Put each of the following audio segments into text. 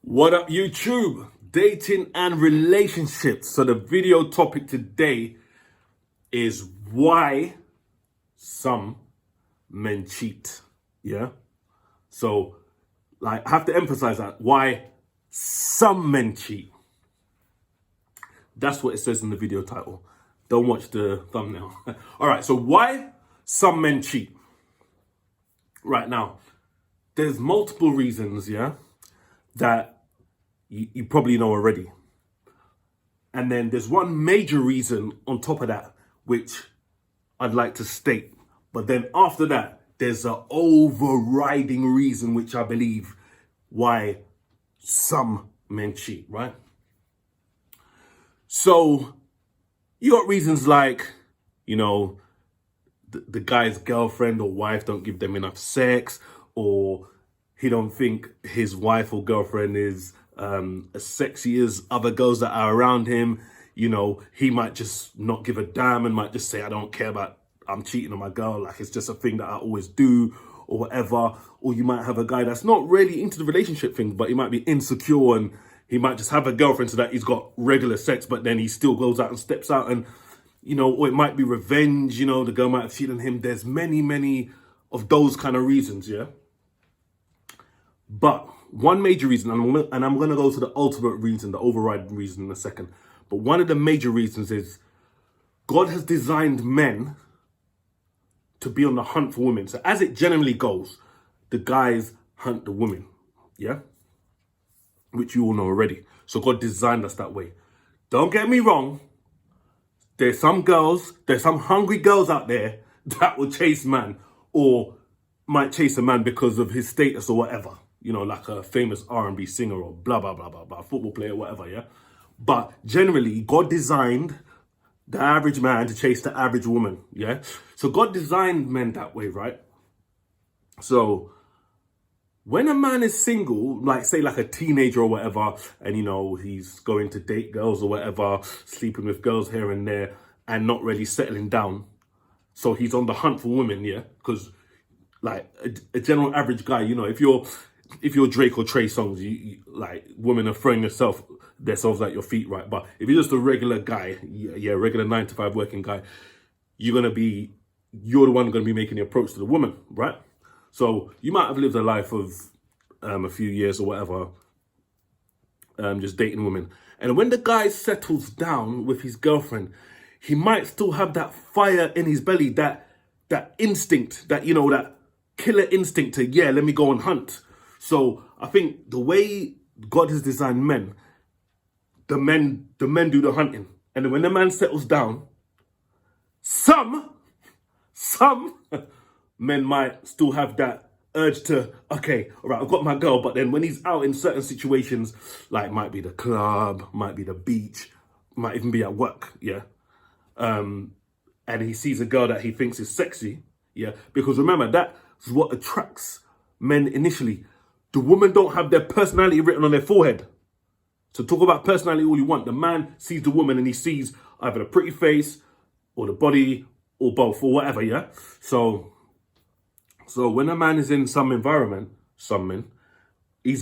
What up, YouTube? Dating and relationships. So the video topic today is why some men cheat. Yeah. So, I have to emphasize that why some men cheat. That's what it says in the video title. Don't watch the thumbnail. All right. So why some men cheat? Right now, there's multiple reasons. Yeah, that you probably know already. And then there's one major reason on top of that, which I'd like to state. But then after that, there's an overriding reason, which I believe why some men cheat, right? So you got reasons like, the guy's girlfriend or wife don't give them enough sex, or he don't think his wife or girlfriend is as sexy as other girls that are around him. He might just not give a damn and might just say, I don't care about, I'm cheating on my girl. Like, it's just a thing that I always do or whatever. Or you might have a guy that's not really into the relationship thing, but he might be insecure and he might just have a girlfriend so that he's got regular sex, but then he still goes out and steps out and, or it might be revenge, the girl might have cheated on him. There's many, many of those kind of reasons, yeah? But one major reason, and I'm going to go to the ultimate reason, the overriding reason in a second. But one of the major reasons is God has designed men to be on the hunt for women. So as it generally goes, the guys hunt the women, yeah? Which you all know already. So God designed us that way. Don't get me wrong. There's some hungry girls out there that will chase man or might chase a man because of his status or whatever. Like a famous R&B singer or blah, blah, blah, blah, blah, football player, whatever, yeah? But generally, God designed the average man to chase the average woman, yeah? So God designed men that way, right? So when a man is single, like say like a teenager or whatever, and he's going to date girls or whatever, sleeping with girls here and there and not really settling down. So he's on the hunt for women, yeah? Because like a general average guy, if you're Drake or Trey Songz, you like women are throwing themselves at your feet, right? But if you're just a regular guy, regular 9 to 5 working guy, you're the one gonna be making the approach to the woman, right? So you might have lived a life of a few years or whatever, just dating women. And when the guy settles down with his girlfriend, he might still have that fire in his belly, that instinct, that killer instinct to, let me go and hunt. So I think the way God has designed men, the men do the hunting. And then when the man settles down, some men might still have that urge to, okay, all right, I've got my girl. But then when he's out in certain situations, like might be the club, might be the beach, might even be at work, yeah? And he sees a girl that he thinks is sexy, yeah? Because remember, that's what attracts men initially. The women don't have their personality written on their forehead. So talk about personality all you want. The man sees the woman and he sees either the pretty face or the body or both or whatever, yeah? So when a man is in some environment, some men, he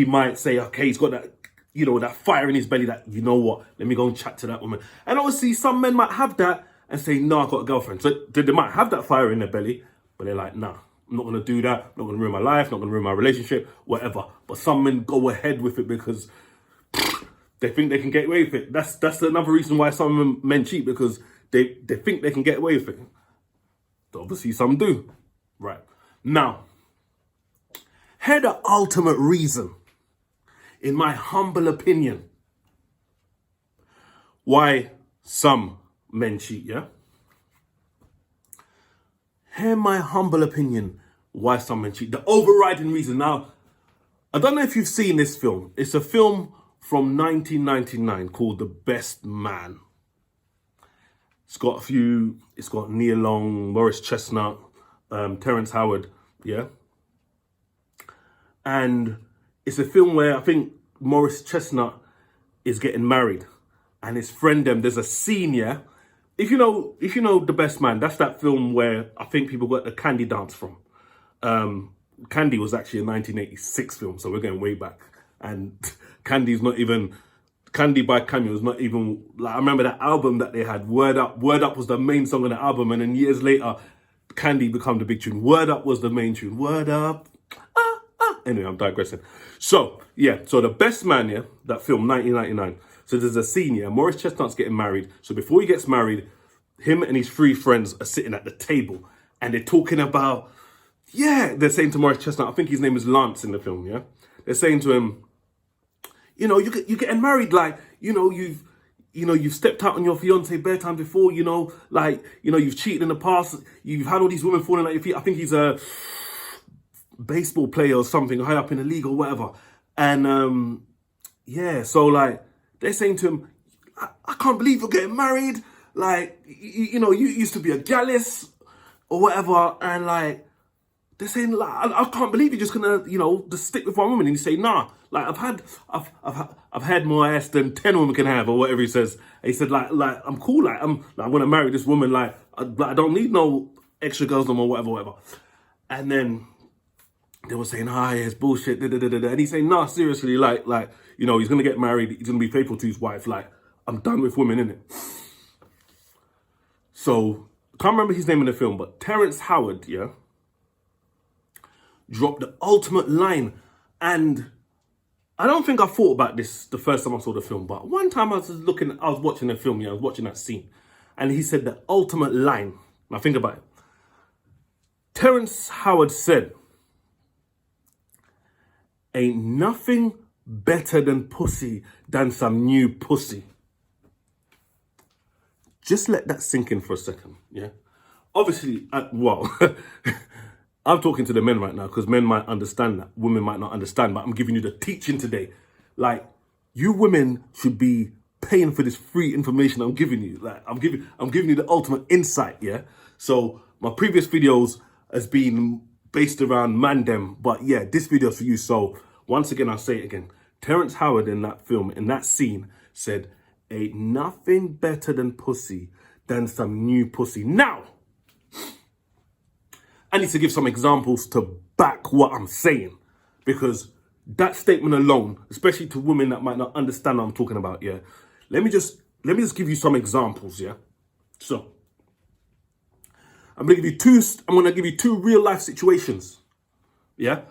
might say, okay, he's got that, that fire in his belly that, what, let me go and chat to that woman. And obviously some men might have that and say, no, I've got a girlfriend. So they might have that fire in their belly, but they're like, nah, I'm not going to do that. I'm not going to ruin my life, not going to ruin my relationship, whatever. But some men go ahead with it because they think they can get away with it. That's another reason why some men cheat, because they think they can get away with it. Obviously, some do. Right. Now, here the ultimate reason, in my humble opinion, why some men cheat, yeah? Here my humble opinion, why some men cheat. The overriding reason. Now, I don't know if you've seen this film. It's a film from 1999 called The Best Man. It's got Nia Long, Morris Chestnut, Terrence Howard, yeah? And it's a film where I think Morris Chestnut is getting married. And his friend, there's a scene, yeah? If you know The Best Man, that's that film where I think people got the candy dance from. Candy was actually a 1986 film, so we're going way back. And Candy's not even, Candy by Cameo was not even, like, I remember that album that they had, Word Up. Word Up was the main song on the album, and then years later, Candy became the big tune. Word Up was the main tune. Word Up. Ah, ah. Anyway, I'm digressing. So, yeah, so The Best Man, yeah, that film, 1999. So there's a scene, yeah, Morris Chestnut's getting married. So before he gets married, him and his three friends are sitting at the table, and they're talking about, yeah, they're saying to Morris Chestnut, I think his name is Lance in the film, yeah? They're saying to him, you know, you're getting married, like, you've stepped out on your fiance bare time before, like, you've cheated in the past, you've had all these women falling at your feet. I think he's a baseball player or something, high up in the league or whatever. And, yeah, so, like, they're saying to him, I can't believe you're getting married. Like, you used to be a gallus or whatever. And, like, they're saying, like, I can't believe you're just gonna, just stick with one woman. And you say, nah, like, I've had more ass than 10 women can have, or whatever he says. And he said, like, I'm cool, like, I'm gonna marry this woman, like, I don't need no extra girls no more, whatever. And then they were saying, yeah, it's bullshit, And he's saying, nah, seriously, like, he's gonna get married, he's gonna be faithful to his wife, like, I'm done with women, innit? So, can't remember his name in the film, but Terrence Howard, yeah, dropped the ultimate line. And I don't think I thought about this the first time I saw the film, but one time I was watching the film, I was watching that scene, and he said the ultimate line. Now think about it. Terrence Howard said, ain't nothing better than pussy than some new pussy. Just let that sink in for a second, yeah? Obviously, I'm talking to the men right now because men might understand that. Women might not understand, but I'm giving you the teaching today. Like, you women should be paying for this free information I'm giving you. Like, I'm giving you the ultimate insight, yeah? So, my previous videos has been based around mandem, but yeah, this video's for you. So, once again, I'll say it again. Terrence Howard in that film, in that scene, said, ain't nothing better than pussy than some new pussy. Now, I need to give some examples to back what I'm saying, because that statement alone, especially to women that might not understand what I'm talking about, yeah. Let me just give you some examples, yeah. So, I'm gonna give you two real life situations, yeah,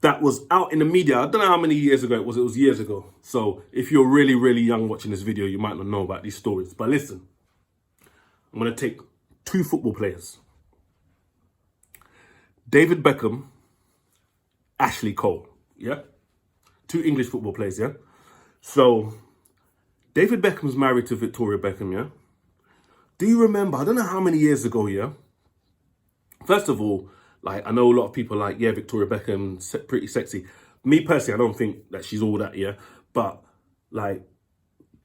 that was out in the media. I don't know how many years ago it was. It was years ago. So if you're really, really young watching this video, you might not know about these stories. But listen, I'm going to take two football players. David Beckham, Ashley Cole, yeah? Two English football players, yeah? So, David Beckham's married to Victoria Beckham, yeah? Do you remember, I don't know how many years ago, yeah? First of all, like, I know a lot of people are like, yeah, Victoria Beckham, pretty sexy. Me personally, I don't think that she's all that, yeah? But, like,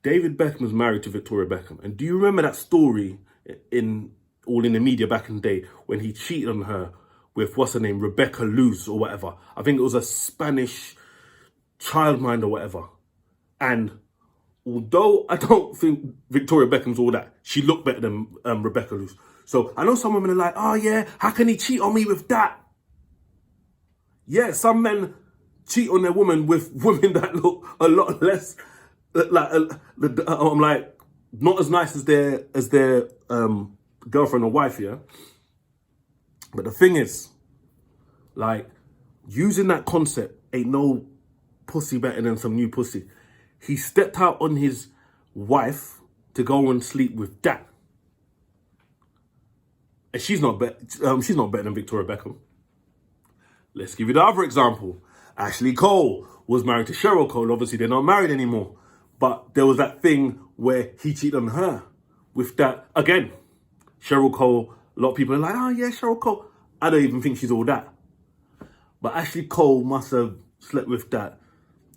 David Beckham was married to Victoria Beckham. And do you remember that story in the media back in the day when he cheated on her with, what's her name, Rebecca Luz or whatever? I think it was a Spanish childminder or whatever. And although I don't think Victoria Beckham's all that, she looked better than Rebecca Luz. So I know some women are like, oh yeah, how can he cheat on me with that? Yeah, some men cheat on their woman with women that look a lot less, like, I'm like, not as nice as their girlfriend or wife, yeah? But the thing is, like, using that concept, ain't no pussy better than some new pussy. He stepped out on his wife to go and sleep with that. And she's not better than Victoria Beckham. Let's give you the other example. Ashley Cole was married to Cheryl Cole. Obviously, they're not married anymore. But there was that thing where he cheated on her with that. Again, Cheryl Cole, a lot of people are like, oh yeah, Cheryl Cole. I don't even think she's all that. But Ashley Cole must have slept with that.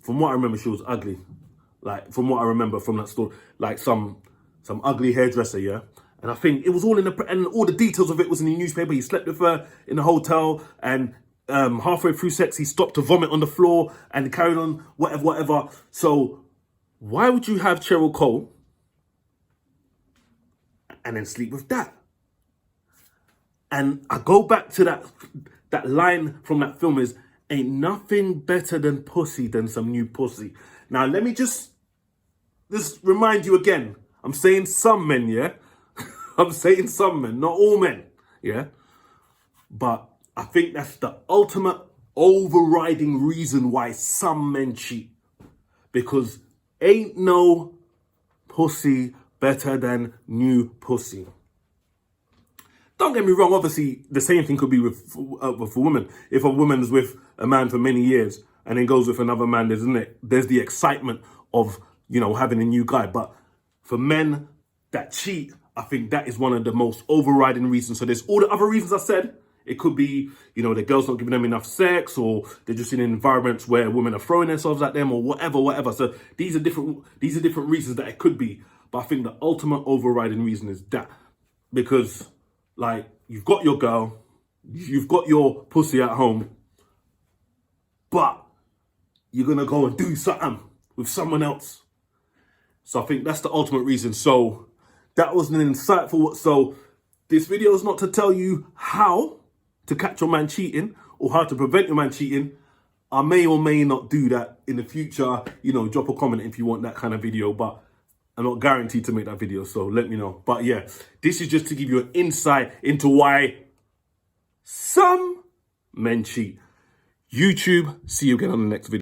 From what I remember, she was ugly. Like, from what I remember from that story, like some ugly hairdresser, yeah? And I think it was all and all the details of it was in the newspaper. He slept with her in the hotel, and halfway through sex, he stopped to vomit on the floor and carried on, whatever. So why would you have Cheryl Cole and then sleep with that? And I go back to that line from that film is, ain't nothing better than pussy than some new pussy. Now, let me just remind you again. I'm saying some men, yeah? I'm saying some men, not all men, yeah? But I think that's the ultimate overriding reason why some men cheat. Because ain't no pussy better than new pussy. Don't get me wrong, obviously, the same thing could be with a woman. If a woman's with a man for many years and then goes with another man, there's the excitement of, having a new guy. But for men that cheat, I think that is one of the most overriding reasons. So there's all the other reasons I said. It could be, the girl's not giving them enough sex, or they're just in environments where women are throwing themselves at them, or whatever. So these are different reasons that it could be. But I think the ultimate overriding reason is that. Because, you've got your girl, you've got your pussy at home, but you're going to go and do something with someone else. So I think that's the ultimate reason. So that was an insightful. So this video is not to tell you how to catch your man cheating or how to prevent your man cheating. I may or may not do that in the future. Drop a comment if you want that kind of video, but I'm not guaranteed to make that video, so let me know. But yeah, this is just to give you an insight into why some men cheat. YouTube, see you again on the next video.